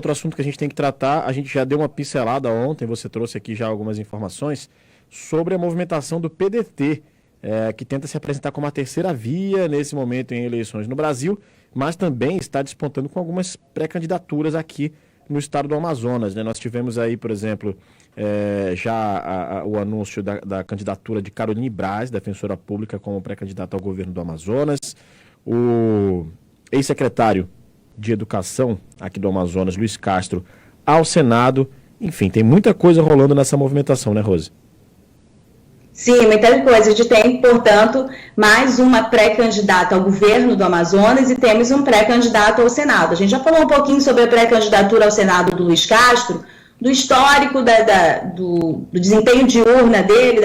outro assunto que a gente tem que tratar, a gente já deu uma pincelada ontem, você trouxe aqui já algumas informações sobre a movimentação do PDT, que tenta se apresentar como a terceira via nesse momento em eleições no Brasil, mas também está despontando com algumas pré-candidaturas aqui no estado do Amazonas, né? Nós tivemos aí, por exemplo, o anúncio da candidatura de Caroline Braz, defensora pública, como pré-candidata ao governo do Amazonas, o ex-secretário de Educação aqui do Amazonas, Luiz Castro, ao Senado. Enfim, tem muita coisa rolando nessa movimentação, né, Rose? Sim, muita coisa. A gente tem, portanto, mais uma pré-candidata ao governo do Amazonas e temos um pré-candidato ao Senado. A gente já falou um pouquinho sobre a pré-candidatura ao Senado do Luiz Castro, do histórico do desempenho de urna dele,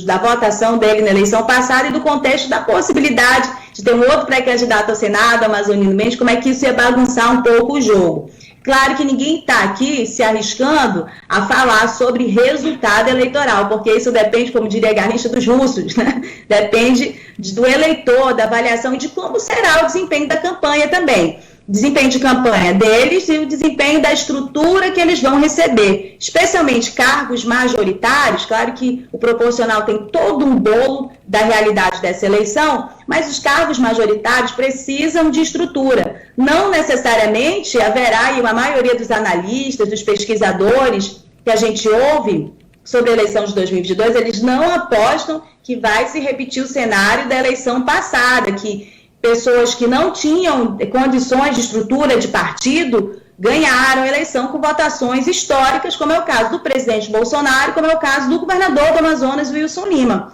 da votação dele na eleição passada e do contexto da possibilidade de ter um outro pré-candidato ao Senado, Amazonino Mendes, como é que isso ia bagunçar um pouco o jogo. Claro que ninguém está aqui se arriscando a falar sobre resultado eleitoral, porque isso depende, como diria a Garrincha, dos russos, né? Depende do eleitor, da avaliação e de como será o desempenho da campanha também. Desempenho de campanha deles e o desempenho da estrutura que eles vão receber, especialmente cargos majoritários. Claro que o proporcional tem todo um bolo da realidade dessa eleição, mas os cargos majoritários precisam de estrutura. Não necessariamente haverá, e a maioria dos analistas, dos pesquisadores que a gente ouve sobre a eleição de 2022, eles não apostam que vai se repetir o cenário da eleição passada, que pessoas que não tinham condições de estrutura de partido ganharam a eleição com votações históricas, como é o caso do presidente Bolsonaro, como é o caso do governador do Amazonas, Wilson Lima.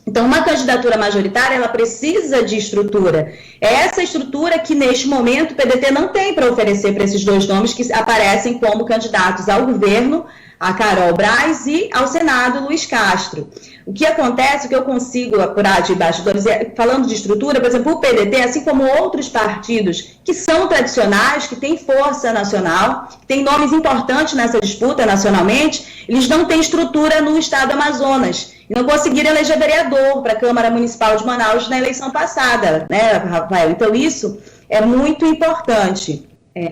Então, uma candidatura majoritária, ela precisa de estrutura. É essa estrutura que, neste momento, o PDT não tem para oferecer para esses dois nomes que aparecem como candidatos ao governo, a Carol Braz, e ao Senado, Luiz Castro. O que acontece, o que eu consigo apurar de bastidores, falando de estrutura, por exemplo, o PDT, assim como outros partidos que são tradicionais, que têm força nacional, que têm nomes importantes nessa disputa nacionalmente, eles não têm estrutura no estado do Amazonas. E não conseguiram eleger vereador para a Câmara Municipal de Manaus na eleição passada, né, Rafael? Então, isso é muito importante.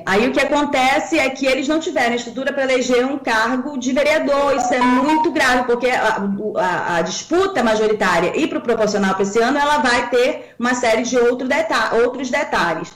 Aí o que acontece é que eles não tiveram estrutura para eleger um cargo de vereador. Isso é muito grave, porque a disputa majoritária e para o proporcional para esse ano, ela vai ter uma série de outros detalhes.